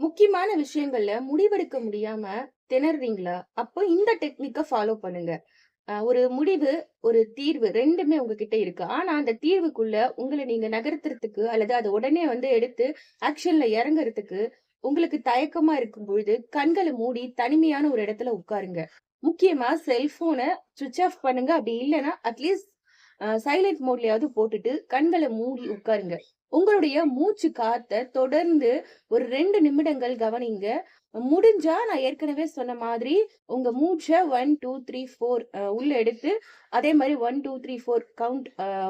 முக்கியமான விஷயங்கள்ல முடிவெடுக்க முடியாம திணறுறீங்களா? அப்போ இந்த டெக்னிக்க ஃபாலோ பண்ணுங்க. ஒரு முடிவு, ஒரு தீர்வு 2மே உங்ககிட்ட இருக்கு. ஆனா, அந்த தீர்வுக்குள்ள உங்கள நீங்க நகர்த்துறதுக்கு அல்லது அத உடனே எடுத்து ஆக்ஷன்ல இறங்குறதுக்கு உங்களுக்கு தயக்கமா இருக்கும் பொழுது, கண்கள மூடி தனிமையான ஒரு இடத்துல உட்காருங்க. முக்கியமா செல்ஃபோன ஸ்விட்ச் ஆஃப் பண்ணுங்க. அப்படி இல்லன்னா, அட்லீஸ்ட் சைலன்ட் மோட்லயாவது போட்டுட்டு கண்கள மூடி உட்காருங்க. உங்களுடைய மூச்சு காத்த தொடர்ந்து ஒரு 2 நிமிடங்கள் கவனிங்க. முடிஞ்சா நான் ஏற்கனவே சொன்ன மாதிரி உங்க மூச்ச 1, 2, 3, 4 உள்ள எடுத்து, அதே மாரி 1, 2, 3, 4 கவுண்ட்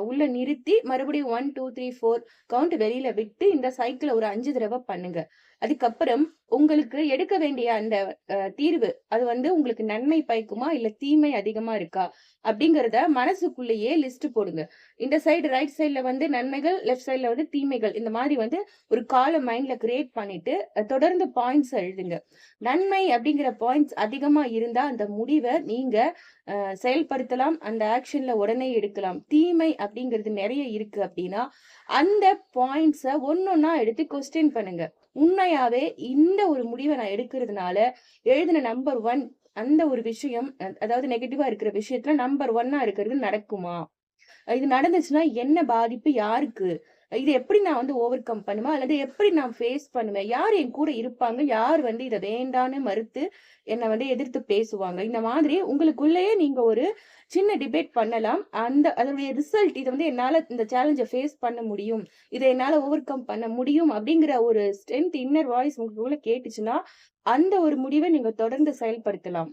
உள்ள நிறுத்தி, மறுபடியும் 1, 2, 3, 4 கவுண்ட் வெளியில விட்டு, இந்த சைக்கிள ஒரு 5 தடவ பண்ணுங்க. அதுக்கப்புறம் உங்களுக்கு எடுக்க வேண்டிய அந்த தீர்வு, அது உங்களுக்கு நன்மை பயக்குமா? இல்ல தீமை அதிகமா இருக்கா? அப்படிங்கிறத மனசுக்குள்ளேயே லிஸ்ட் போடுங்க. இந்த சைடு ரைட் சைட்ல நன்மைகள், லெஃப்ட் சைட்ல தீமைகள். இந்த மாரி ஒரு காலம் மைண்ட்ல கிரியேட் பண்ணிட்டு, தொடர்ந்து பாயிண்ட்ஸ் எழுதுங்க. நன்மை அப்படிங்கிற பாயிண்ட்ஸ் அதிகமா இருந்தா, அந்த முடிவ நீங்க செயல்படுத்தலாம். அந்த ஆக்ஷன்ல உடனே எடுக்கலாம். தீமை அப்படிங்கிறது நெறைய இருக்கு அப்படின்னா, அந்த பாயிண்ட்ஸ ஒண்ணொண்ணா எடுத்து கொஸ்டின் பண்ணுங்க. உண்மையாவே இந்த ஒரு முடிவ நான் எடுக்கிறதுனால, எழுதின நம்பர் 1 அந்த ஒரு விஷயம் அதாவது நெகட்டிவா இருக்கிற விஷயத்துல நம்பர் 1 இருக்கிறது நடக்குமா? இது நடந்துச்சுன்னா என்ன பாதிப்பு யாருக்கு? இது எப்படி நான் ஓவர் கம் பண்ணுவேன்? அல்லது எப்படி நான் ஃபேஸ் பண்ணுவேன்? யார் என் கூட இருப்பாங்க? யார் இத வேண்டான்னு மறுத்து என்ன எதிர்த்து பேசுவாங்க? இந்த மாதிரி உங்களுக்குள்ளேயே நீங்க ஒரு சின்ன டிபேட் பண்ணலாம். அதனுடைய ரிசல்ட் இது என்னால இந்த சேலஞ்ச ஃபேஸ் பண்ண முடியும். இத என்னால ஓவர் கம் பண்ண முடியும் அப்படிங்கிற ஒரு ஸ்ட்ரென்த் இன்னர் வாய்ஸ் உங்களுக்குள்ள கேட்டுச்சுன்னா, அந்த ஒரு முடிவ நீங்க தொடர்ந்து செயல்படுத்தலாம்.